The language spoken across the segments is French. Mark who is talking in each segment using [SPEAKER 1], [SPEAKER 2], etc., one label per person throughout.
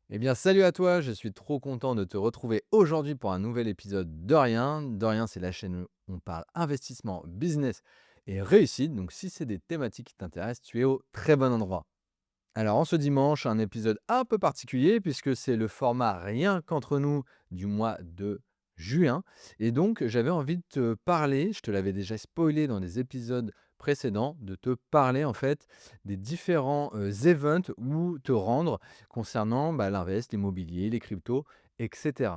[SPEAKER 1] Eh bien, salut à toi, je suis trop content de te retrouver aujourd'hui pour un nouvel épisode de Rien. De Rien, c'est la chaîne où on parle investissement, business et réussite. Donc, si c'est des thématiques qui t'intéressent, tu es au très bon endroit. Alors, en ce dimanche, un épisode un peu particulier puisque c'est le format Rien qu'entre nous du mois de juin. Et donc, j'avais envie de te parler, je te l'avais déjà spoilé dans des épisodes précédents, de te parler en fait des différents events où te rendre concernant l'invest, l'immobilier, les cryptos, etc.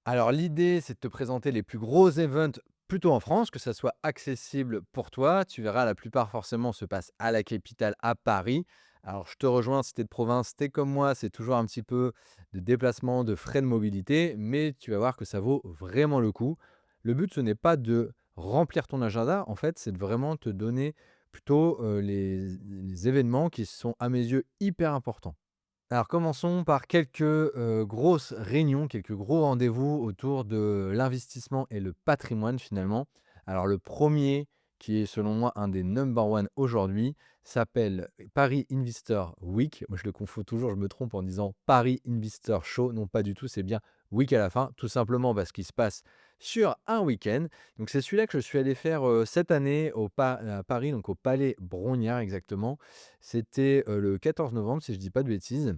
[SPEAKER 1] Alors, l'idée, c'est de te présenter les plus gros events plutôt en France, que ça soit accessible pour toi. Tu verras, la plupart forcément se passent à la capitale, à Paris. Alors, je te rejoins, si tu es de province, tu es comme moi, c'est toujours un petit peu de déplacement, de frais de mobilité, mais tu vas voir que ça vaut vraiment le coup. Le but, ce n'est pas de remplir ton agenda, en fait, c'est de vraiment te donner plutôt les événements qui sont, à mes yeux, hyper importants. Alors, commençons par quelques grosses réunions, quelques gros rendez-vous autour de l'investissement et le patrimoine finalement. Alors, le premier, qui est selon moi un des number one aujourd'hui, s'appelle Paris Investor Week. Moi, je le confonds toujours, je me trompe en disant Paris Investor Show. Non, pas du tout, c'est bien week à la fin, tout simplement parce qu'il se passe sur un week-end. Donc, c'est celui-là que je suis allé faire cette année à Paris, donc au Palais Brongniart exactement. C'était le 14 novembre, si je ne dis pas de bêtises.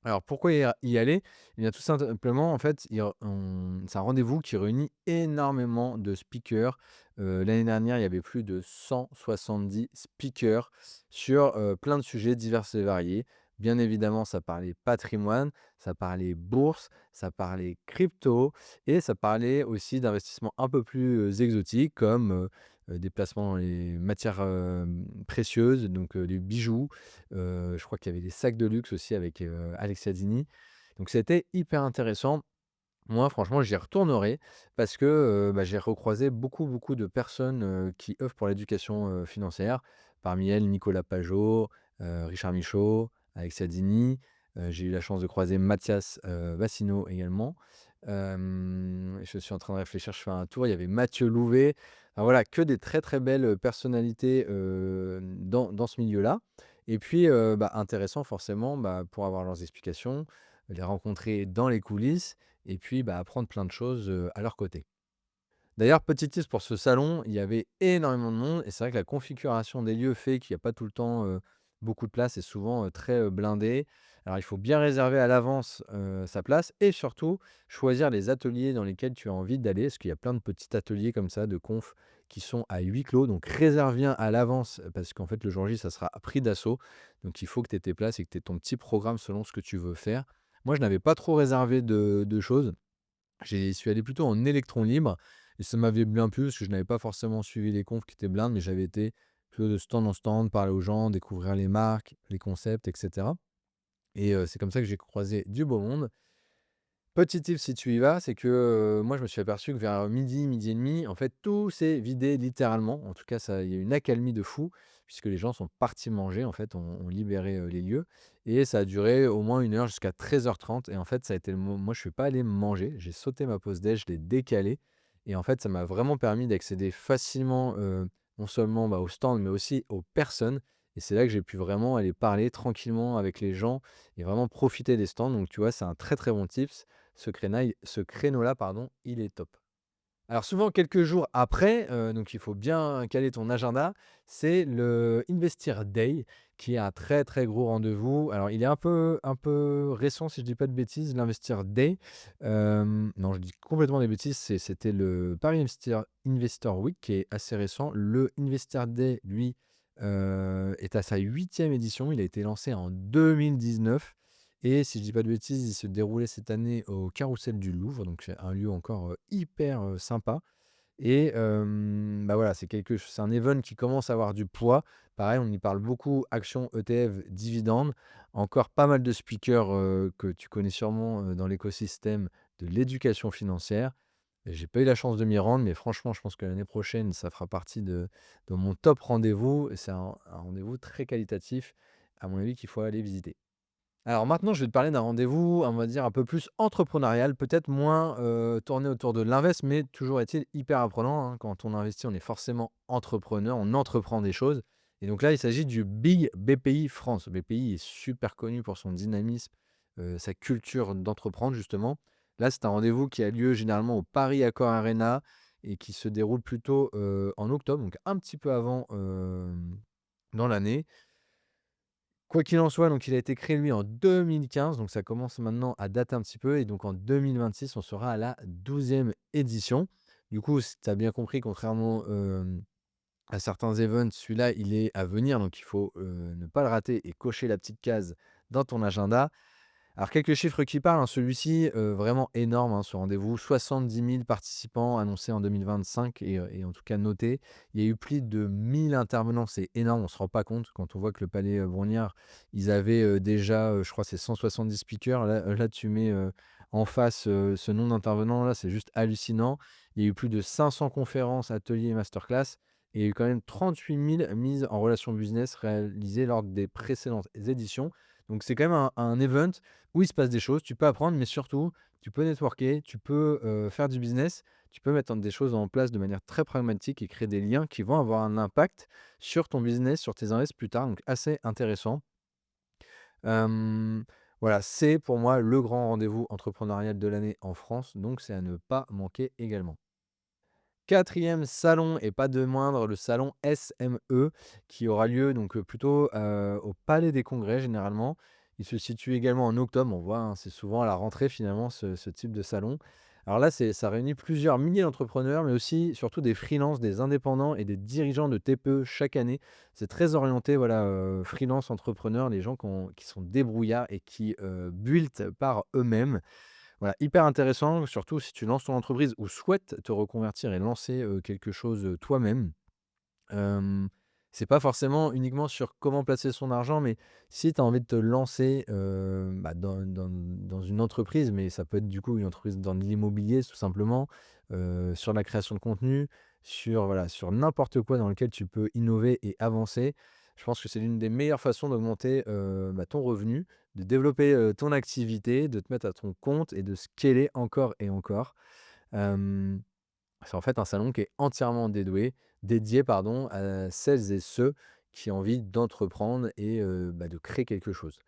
[SPEAKER 1] Alors pourquoi y aller? Eh bien tout simplement en fait, c'est un rendez-vous qui réunit énormément de speakers. L'année dernière, il y avait plus de 170 speakers sur, plein de sujets divers et variés. Bien évidemment, ça parlait patrimoine, ça parlait bourse, ça parlait crypto et ça parlait aussi d'investissements un peu plus, exotiques comme, des placements dans les matières, précieuses, donc, les bijoux. Je crois qu'il y avait des sacs de luxe aussi avec, Alexia Dini. Donc c'était hyper intéressant. Moi, franchement, j'y retournerai parce que, j'ai recroisé beaucoup, beaucoup de personnes, qui œuvrent pour l'éducation, financière. Parmi elles, Nicolas Pajot, Richard Michaud, Alexia Dini. J'ai eu la chance de croiser Mathias, Vassino également. Je suis en train de réfléchir, je fais un tour, il y avait Mathieu Louvet. Enfin voilà, que des très, très belles, personnalités, dans ce milieu-là et puis, intéressant forcément, pour avoir leurs explications, les rencontrer dans les coulisses et puis, apprendre plein de choses, à leur côté. D'ailleurs, petit tips pour ce salon, il y avait énormément de monde et c'est vrai que la configuration des lieux fait qu'il y a pas tout le temps, beaucoup de place et souvent, très, blindé. Alors il faut bien réserver à l'avance, sa place et surtout choisir les ateliers dans lesquels tu as envie d'aller. Parce qu'il y a plein de petits ateliers comme ça de conf qui sont à huis clos, donc réserve bien à l'avance, parce qu'en fait le jour J, ça sera à prix d'assaut. Donc il faut que tu aies tes places et que tu aies ton petit programme selon ce que tu veux faire. Moi, je n'avais pas trop réservé de choses. J'y suis allé plutôt en électron libre et ça m'avait bien plu parce que je n'avais pas forcément suivi les confs qui étaient blindes, mais j'avais été plutôt de stand en stand, parler aux gens, découvrir les marques, les concepts, et cetera et c'est comme ça que j'ai croisé du beau monde. Petit tip si tu y vas, c'est que, moi je me suis aperçu que vers midi, midi et demi, en fait, tout s'est vidé littéralement. En tout cas, ça il y a eu une accalmie de fou puisque les gens sont partis manger, en fait, ont libéré, les lieux et ça a duré au moins 1 heure jusqu'à 13h30 et en fait, ça a été le mo moi je suis pas allé manger, j'ai sauté ma pause déj, je l'ai décalée et en fait, ça m'a vraiment permis d'accéder facilement, non seulement, au stand mais aussi aux personnes et c'est là que j'ai pu vraiment aller parler tranquillement avec les gens et vraiment profiter des stands donc tu vois, c'est un très, très bon tips. Ce créneau-là, pardon, il est top. Alors souvent quelques jours après, donc il faut bien caler ton agenda, c'est le Investir Day qui est un très, très gros rendez-vous. Alors il est un peu récent si je dis pas de bêtises, l'Investir Day. Non, je dis complètement des bêtises, c'était le Paris Investor Week qui est assez récent. Le Investir Day, lui, est à sa 8e édition. Il a été lancé en 2019 et si je dis pas de bêtises, il se déroulait cette année au Carrousel du Louvre, donc c'est un lieu encore, hyper, sympa et voilà, c'est un event qui commence à avoir du poids. Pareil, on y parle beaucoup actions, ETF, dividendes. Encore pas mal de speakers, que tu connais sûrement, dans l'écosystème de l'éducation financière. Et j'ai pas eu la chance de m'y rendre, mais franchement, je pense que l'année prochaine, ça fera partie de mon top rendez-vous et c'est un rendez-vous très qualitatif, à mon avis, qu'il faut aller visiter. Alors maintenant, je vais te parler d'un rendez-vous, on va dire un peu plus entrepreneurial, peut-être moins, tourné autour de l'invest, mais toujours est-il hyper apprenant, hein. Quand on investit, on est forcément entrepreneur, on entreprend des choses et donc là, il s'agit du Big BPI France. BPI est super connu pour son dynamisme, sa culture d'entreprendre justement. Là, c'est un rendez-vous qui a lieu généralement au Paris Accor Arena et qui se déroule plutôt, en octobre, donc un petit peu avant, dans l'année. Quoi qu'il en soit, donc il a été créé lui en 2015, donc ça commence maintenant à dater un petit peu et donc en 2026, on sera à la 12e édition. Du coup, si tu as bien compris, contrairement, à certains events, celui-là, il est à venir, donc il faut, ne pas le rater et cocher la petite case dans ton agenda. Alors quelques chiffres qui parlent, hein, celui-ci, vraiment énorme, hein, ce rendez-vous. 70 000 participants annoncés en 2025 et en tout cas notés. Il y a eu plus de 1 000 intervenants, c'est énorme, on ne se rend pas compte quand on voit que le Palais, Brongniart, ils avaient, déjà, je crois c'est 170 speakers. Là tu mets, en face, ce nombre d'intervenants là, c'est juste hallucinant. Il y a eu plus de 500 conférences, ateliers et masterclass et il y a eu quand même 38 000 mises en relation business réalisées lors des précédentes éditions. Donc c'est quand même un event où il se passe des choses, tu peux apprendre, mais surtout, tu peux networker, tu peux, faire du business, tu peux mettre des choses en place de manière très pragmatique et créer des liens qui vont avoir un impact sur ton business, sur tes invests plus tard, donc assez intéressant. Hem, voilà, c'est pour moi le grand rendez-vous entrepreneurial de l'année en France, donc c'est à ne pas manquer également. Quatrième salon et pas de moindre, le salon SME qui aura lieu donc, plutôt, au Palais des Congrès généralement. Il se situe également en octobre, on voit, hein, c'est souvent à la rentrée finalement ce type de salon. Alors là, ça réunit plusieurs milliers d'entrepreneurs, mais aussi surtout des freelances, des indépendants et des dirigeants de TPE chaque année. C'est très orienté, voilà, freelance, entrepreneurs, les gens qui sont débrouillards et qui, built par eux-mêmes. Voilà, hyper intéressant, surtout si tu lances ton entreprise ou souhaites te reconvertir et lancer, quelque chose, toi-même. Hem, c'est pas forcément uniquement sur comment placer son argent, mais si tu as envie de te lancer, bah, dans une entreprise, mais ça peut être du coup une entreprise dans l'immobilier tout simplement, sur la création de contenu, sur voilà, sur n'importe quoi dans lequel tu peux innover et avancer. Je pense que c'est l'une des meilleures façons d'augmenter, bah, ton revenu, de développer, ton activité, de te mettre à ton compte et de scaler encore et encore. Hem c'est en fait un salon qui est entièrement dédié pardon, à celles et ceux qui ont envie d'entreprendre et bah, de créer quelque chose.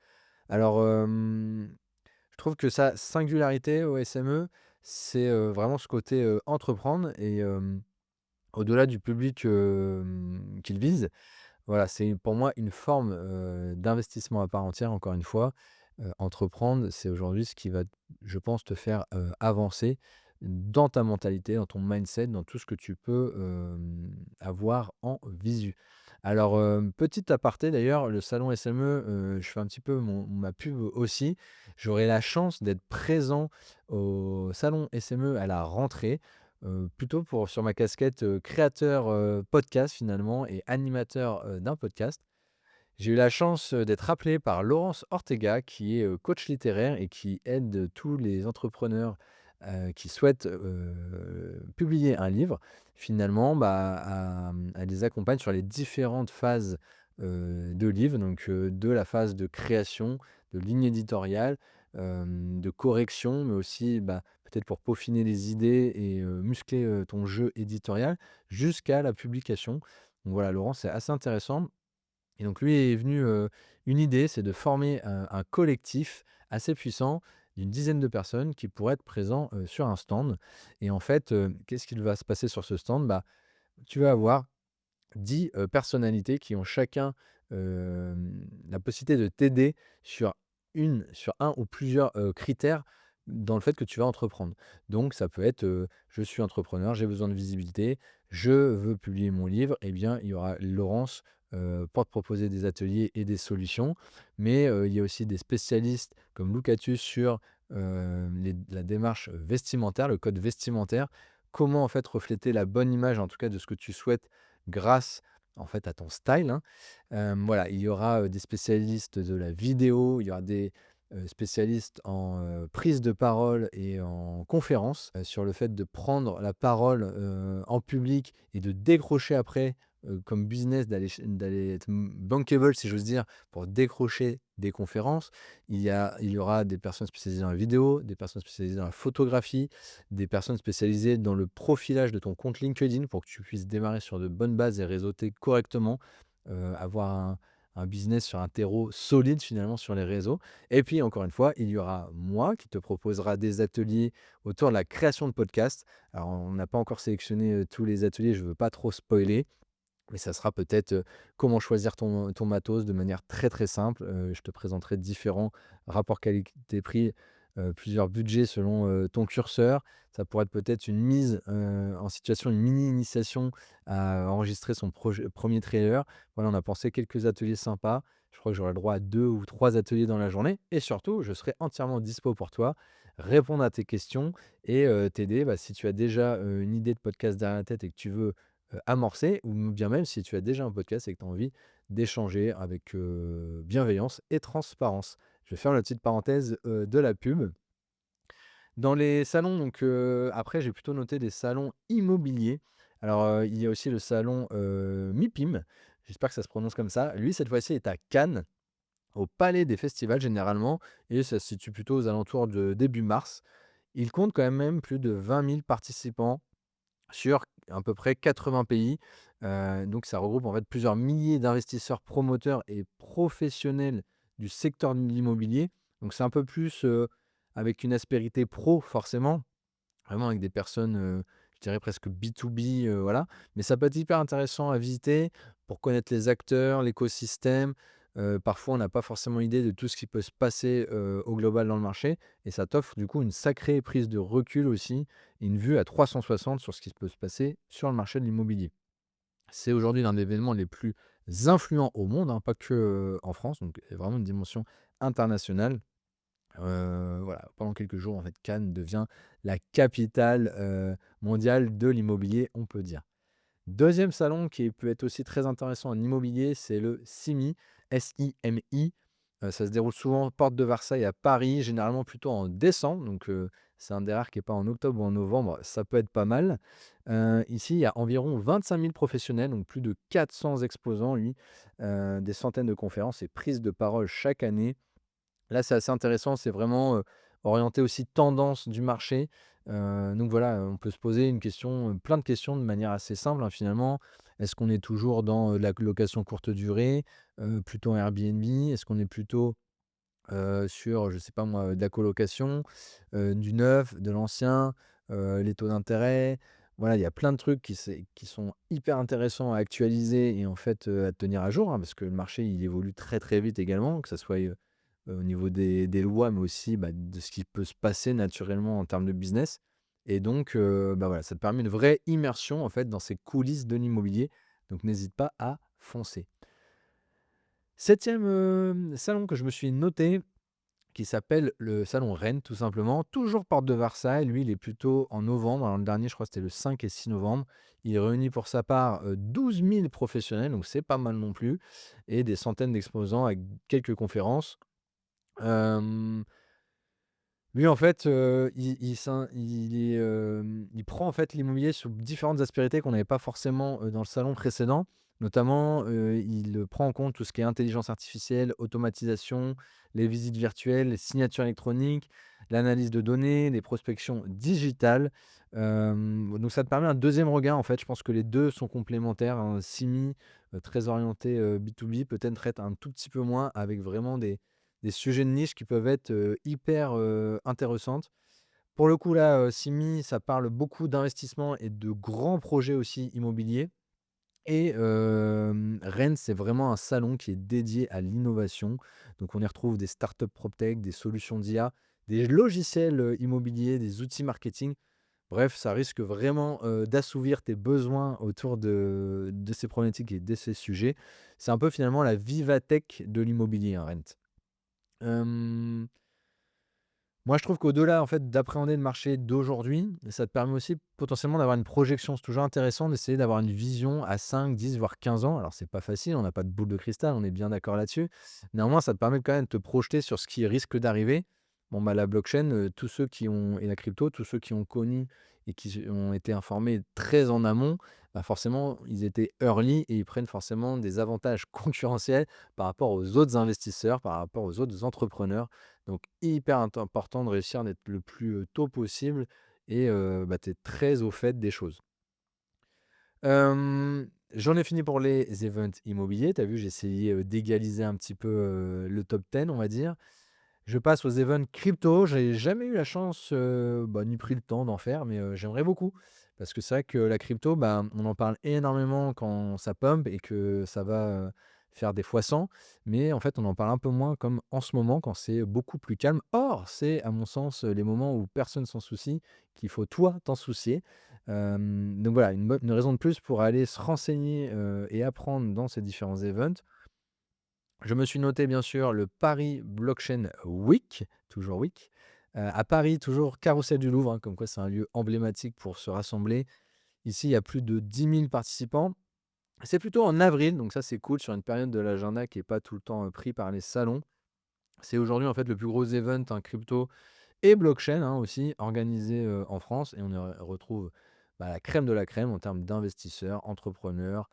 [SPEAKER 1] Alors, je trouve que sa singularité au SME, c'est, vraiment ce côté, entreprendre et au-delà du public, qu'il vise, voilà, c'est pour moi une forme, d'investissement à part entière, encore une fois. Entreprendre, c'est aujourd'hui ce qui va, je pense, te faire, avancer dans ta mentalité, dans ton mindset, dans tout ce que tu peux, avoir en visu. Alors, petit aparté d'ailleurs, le salon SME, je fais un petit peu ma pub aussi. J'aurai la chance d'être présent au salon SME à la rentrée. Plutôt pour sur ma casquette, créateur, podcast finalement et animateur, d'un podcast. J'ai eu la chance, d'être appelé par Laurence Ortega qui est, coach littéraire et qui aide tous les entrepreneurs, qui souhaitent, publier un livre. Finalement, bah, elle les accompagne sur les différentes phases, de livres, donc de la phase de création, de ligne éditoriale, de correction, mais aussi, bah, peut-être pour peaufiner les idées et muscler, ton jeu éditorial, jusqu'à la publication. Donc voilà, Laurence, c'est assez intéressant et donc lui est venu, une idée, c'est de former un collectif assez puissant d'une dizaine de personnes qui pourraient être présents, sur un stand et en fait, qu'est-ce qu'il va se passer sur ce stand? Bah, tu vas avoir 10 personnalités qui ont chacun, la possibilité de t'aider sur un ou plusieurs, critères dans le fait que tu vas entreprendre. Donc ça peut être, je suis entrepreneur, j'ai besoin de visibilité, je veux publier mon livre et bien, il y aura Laurence, pour te proposer des ateliers et des solutions. Mais, il y a aussi des spécialistes comme Lucatus sur, la démarche vestimentaire, le code vestimentaire. Comment en fait refléter la bonne image, en tout cas de ce que tu souhaites grâce, en fait, à ton style, hein. Voilà, il y aura, des spécialistes de la vidéo, il y aura des, spécialistes en, prise de parole et en conférence, sur le fait de prendre la parole, en public et de décrocher après, comme business d'aller être bankable, si j'ose dire, pour décrocher des conférences. Il y aura des personnes spécialisées dans la vidéo, des personnes spécialisées dans la photographie, des personnes spécialisées dans le profilage de ton compte LinkedIn pour que tu puisses démarrer sur de bonnes bases et réseauter correctement, avoir un business sur un terreau solide finalement sur les réseaux. Et puis encore une fois, il y aura moi qui te proposera des ateliers autour de la création de podcasts. Alors on n'a pas encore sélectionné, tous les ateliers, je ne veux pas trop spoiler, mais ça sera peut-être, comment choisir ton matos de manière très, très simple. Je te présenterai différents rapports qualité-prix, plusieurs budgets selon, ton curseur. Ça pourrait être peut-être une mise, en situation, une mini initiation à enregistrer son premier trailer. Voilà, on a pensé quelques ateliers sympas. Je crois que j'aurai le droit à 2 ou 3 ateliers dans la journée et surtout, je serai entièrement dispo pour toi, répondre à tes questions et t'aider. Bah, si tu as déjà, une idée de podcast derrière la tête et que tu veux amorcer ou bien même si tu as déjà un podcast et que tu as envie d'échanger avec, bienveillance et transparence. Je vais faire la petite parenthèse, de la pub. Dans les salons donc, après j'ai plutôt noté des salons immobiliers. Alors, il y a aussi le salon, MIPIM, j'espère que ça se prononce comme ça. Lui, cette fois-ci, est à Cannes, au Palais des Festivals généralement et ça se situe plutôt aux alentours de début mars. Il compte quand même plus de 20 000 participants sur à peu près 80 pays. Donc ça regroupe en fait plusieurs milliers d'investisseurs, promoteurs et professionnels du secteur de l'immobilier. Donc c'est un peu plus, avec une aspérité pro forcément, vraiment avec des personnes, je dirais presque B2B, voilà. Mais ça peut être hyper intéressant à visiter pour connaître les acteurs, l'écosystème. Parfois, on n'a pas forcément idée de tout ce qui peut se passer, au global dans le marché et ça t'offre du coup une sacrée prise de recul aussi et une vue à 360 sur ce qui peut se passer sur le marché de l'immobilier. C'est aujourd'hui l'un des événements les plus influents au monde, hein, pas que, en France, donc il y a vraiment une dimension internationale. Voilà, pendant quelques jours, en fait, Cannes devient la capitale, mondiale de l'immobilier, on peut dire. Deuxième salon qui peut être aussi très intéressant en immobilier, c'est le SIMI, S-I-M-I. Ça se déroule souvent porte de Versailles à Paris, généralement plutôt en décembre, donc c'est un des rares qui est pas en octobre ou en novembre, ça peut être pas mal. Ici, il y a environ 25 000 professionnels, donc plus de 400 exposants, oui, des centaines de conférences et prises de parole chaque année. Là, c'est assez intéressant, c'est vraiment, orienté aussi tendance du marché. Donc voilà, on peut se poser une question, plein de questions de manière assez simple, hein, finalement. Est-ce qu'on est toujours dans, la location courte durée, plutôt en Airbnb? Est-ce qu'on est plutôt, sur, je sais pas moi, de la colocation, du neuf, de l'ancien, les taux d'intérêt? Voilà, il y a plein de trucs qui sont hyper intéressants à actualiser et en fait, à tenir à jour, hein, parce que le marché, il évolue très, très vite également, que ça soit, au niveau des lois, mais aussi, bah, de ce qui peut se passer naturellement en termes de business et donc bah, voilà, ça te permet une vraie immersion, en fait, dans ces coulisses de l'immobilier, donc n'hésite pas à foncer. 7e, salon que je me suis noté, qui s'appelle le salon Rennes, tout simplement. Toujours porte de Versailles. Lui, il est plutôt en novembre. Alors, le dernier, je crois que c'était le 5 et 6 novembre. Il réunit pour sa part 12 000 professionnels, donc c'est pas mal non plus, et des centaines d'exposants avec quelques conférences. Euh, Lui, en fait, il prend, en fait, l'immobilier sous différentes aspérités qu'on n'avait pas forcément, dans le salon précédent. Notamment, il, prend en compte tout ce qui est intelligence artificielle, automatisation, les visites virtuelles, les signatures électroniques, l'analyse de données, les prospections digitales. Donc ça te permet un deuxième regard, en fait. Je pense que les 2 sont complémentaires, hein. Simi, très orienté, B2B, peut-être être un tout petit peu moins avec vraiment des sujets de niche qui peuvent être, hyper, intéressantes. Pour le coup là, Simi, ça parle beaucoup d'investissement et de grands projets aussi immobiliers et Rennes, c'est vraiment un salon qui est dédié à l'innovation. Donc on y retrouve des startups proptech, des solutions d'IA, des logiciels, immobiliers, des outils marketing. Bref, ça risque vraiment, d'assouvir tes besoins autour de ces problématiques et de ces sujets. C'est un peu finalement la Vivatech de l'immobilier, hein, Rennes. Hem Moi, je trouve qu'au-delà, en fait, d'appréhender le marché d'aujourd'hui, ça te permet aussi potentiellement d'avoir une projection. C'est toujours intéressant d'essayer d'avoir une vision à 5, 10, voire 15 ans. Alors, c'est pas facile, on n'a pas de boule de cristal, on est bien d'accord là-dessus. Néanmoins, ça te permet quand même de te projeter sur ce qui risque d'arriver. Bon, bah, la blockchain, tous ceux qui ont, et la crypto, tous ceux qui ont connu et qui ont été informés très en amont, bah forcément, ils étaient early et ils prennent forcément des avantages concurrentiels par rapport aux autres investisseurs, par rapport aux autres entrepreneurs. Donc hyper important de réussir d'être le plus, tôt possible et bah, tu es très au fait des choses. J'en ai fini pour les events immobiliers. Tu as vu, j'ai essayé, d'égaliser un petit peu, le top 10, on va dire. Je passe aux events crypto. J'ai jamais eu la chance, ni pris le temps d'en faire, mais j'aimerais beaucoup. Parce que c'est vrai que la crypto, bah, on en parle énormément quand ça pump et que ça va, faire des fois 100. Mais en fait, on en parle un peu moins comme en ce moment quand c'est beaucoup plus calme. Or, c'est à mon sens, les moments où personne s'en soucie, qu'il faut toi t'en soucier. Donc voilà, une raison de plus pour aller se renseigner, et apprendre dans ces différents events. Je me suis noté bien sûr le Paris Blockchain Week, toujours Week, à Paris, toujours Carrousel du Louvre, hein, comme quoi c'est un lieu emblématique pour se rassembler. Ici, il y a plus de 10 000 participants. C'est plutôt en avril, donc ça c'est cool sur une période de l'agenda qui est pas tout le temps, pris par les salons. C'est aujourd'hui en fait le plus gros event, hein, crypto et blockchain, hein, aussi organisé, en France, et on y retrouve, bah, la crème de la crème en termes d'investisseurs, entrepreneurs,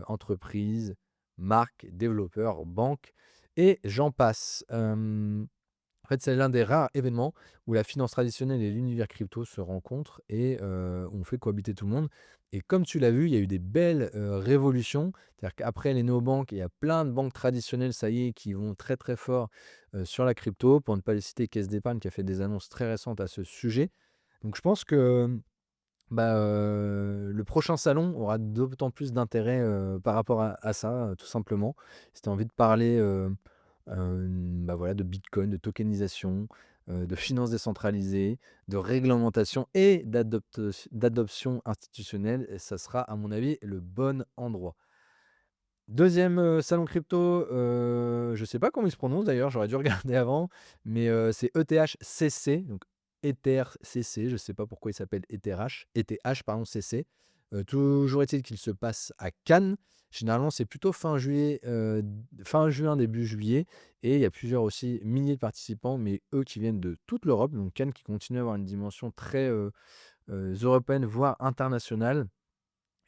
[SPEAKER 1] entreprises, marques, développeurs, banques et j'en passe. En fait, c'est l'un des rares événements où la finance traditionnelle et l'univers crypto se rencontrent et on fait cohabiter tout le monde. Et comme tu l'as vu, il y a eu des belles, révolutions. C'est-à-dire qu'après les néobanques, il y a plein de banques traditionnelles, ça y est, qui vont très, très fort, sur la crypto. Pour ne pas les citer, Caisse d'épargne qui a fait des annonces très récentes à ce sujet. Donc je pense que, bah, le prochain salon aura d'autant plus d'intérêt, par rapport à ça, tout simplement. Si tu as envie de parler, bah, voilà, de bitcoin, de tokenisation, de finances décentralisées, de réglementation et d'adoption institutionnelle, et ça sera à mon avis le bon endroit. Deuxième salon crypto, je sais pas comment il se prononce d'ailleurs, j'aurais dû regarder avant, mais c'est ETHCC, donc ETHCC, je sais pas pourquoi il s'appelle ETH pardon, CC. Toujours est-il qu'il se passe à Cannes. Généralement, c'est plutôt fin juillet, fin juin, début juillet, et il y a plusieurs aussi milliers de participants, mais eux qui viennent de toute l'Europe, donc Cannes qui continue à avoir une dimension très, européenne, voire internationale.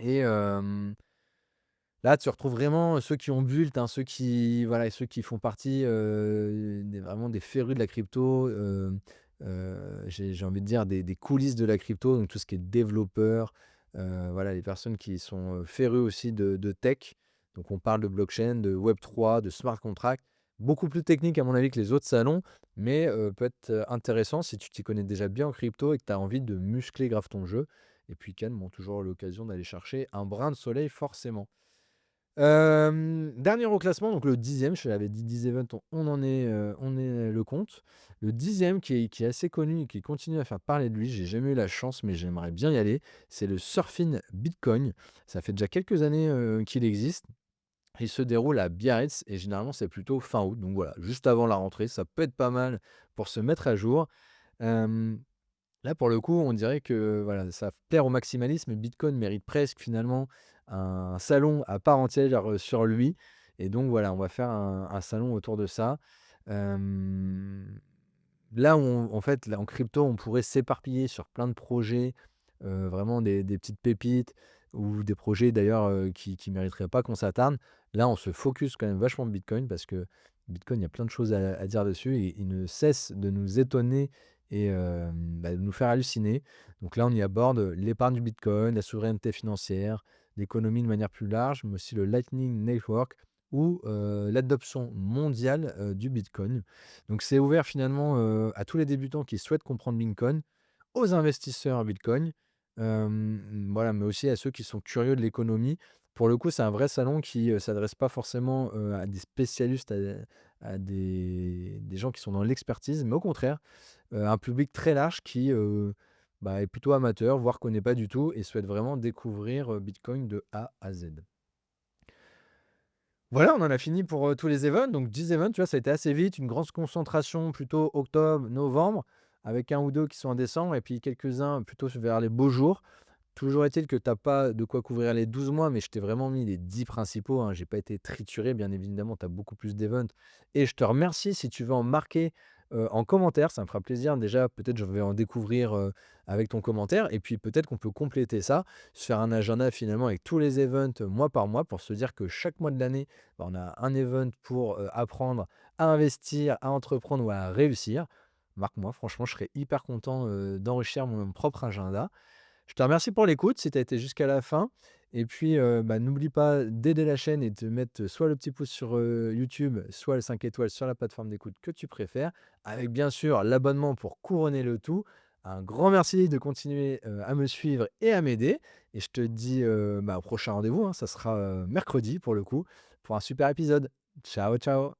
[SPEAKER 1] Et là, tu retrouves vraiment ceux qui ont bulle, hein, ceux qui voilà, ceux qui font partie, vraiment des férus de la crypto, j'ai envie de dire des coulisses de la crypto, donc tout ce qui est développeur, voilà, les personnes qui sont, férus aussi de tech. Donc on parle de blockchain, de Web3, de smart contract, beaucoup plus technique à mon avis que les autres salons, mais peut être, intéressant si tu t'y connais déjà bien en crypto et que tu as envie de muscler grave ton jeu. Et puis Cannes, bon, toujours l'occasion d'aller chercher un brin de soleil forcément. Dernier au classement, donc le 10e, je t'avais dit 10 events, on est le compte. Le 10e qui est assez connu et qui continue à faire parler de lui, j'ai jamais eu la chance, mais j'aimerais bien y aller, c'est le Surfing Bitcoin. Ça fait déjà quelques années, qu'il existe. Il se déroule à Biarritz et généralement c'est plutôt fin août, donc voilà, juste avant la rentrée, ça peut être pas mal pour se mettre à jour. Hem Là, pour le coup, on dirait que voilà, ça plaire au maximalisme, Bitcoin mérite presque finalement un salon à part entière, sur lui, et donc voilà, on va faire un salon autour de ça. Hem, Là où en fait, là, en crypto, on pourrait s'éparpiller sur plein de projets, vraiment des petites pépites ou des projets d'ailleurs, qui mériteraient pas qu'on s'attarde. Là, on se focus quand même vachement Bitcoin parce que Bitcoin, il y a plein de choses à dire dessus et il ne cesse de nous étonner et de nous faire halluciner. Donc là, on y aborde l'épargne du Bitcoin, la souveraineté financière, l'économie de manière plus large, mais aussi le Lightning Network ou l'adoption mondiale, du Bitcoin. Donc c'est ouvert finalement, à tous les débutants qui souhaitent comprendre Bitcoin, aux investisseurs Bitcoin, voilà, mais aussi à ceux qui sont curieux de l'économie. Pour le coup, c'est un vrai salon qui, s'adresse pas forcément, à des spécialistes, à des gens qui sont dans l'expertise, mais au contraire, un public très large qui, est plutôt amateur, voire connaît pas du tout et souhaite vraiment découvrir, Bitcoin de A à Z. Voilà, on en a fini pour, tous les events. Donc 10 events, tu vois, ça a été assez vite. Une grosse concentration plutôt octobre, novembre, avec un ou 2 qui sont en décembre et puis quelques-uns plutôt vers les beaux jours. Toujours est-il que tu as pas de quoi couvrir les 12 mois, mais je t'ai vraiment mis les 10 principaux, hein. J'ai pas été trituré, bien évidemment, tu as beaucoup plus d'events et je te remercie si tu veux en marquer, en commentaire, ça me fera plaisir. Déjà, peut-être je vais en découvrir, avec ton commentaire et puis peut-être qu'on peut compléter ça, se faire un agenda finalement avec tous les events, mois par mois pour se dire que chaque mois de l'année, bah, on a un event pour, apprendre à investir, à entreprendre ou à réussir. Marque-moi, franchement, je serais hyper content, d'enrichir mon propre agenda. Je te remercie pour l'écoute, si tu as été jusqu'à la fin et puis, n'oublie pas d'aider la chaîne et de mettre soit le petit pouce sur, YouTube, soit les 5 étoiles sur la plateforme d'écoute que tu préfères, avec bien sûr l'abonnement pour couronner le tout. Un grand merci de continuer, à me suivre et à m'aider et je te dis, au prochain rendez-vous, hein, ça sera, mercredi pour le coup, pour un super épisode. Ciao, ciao.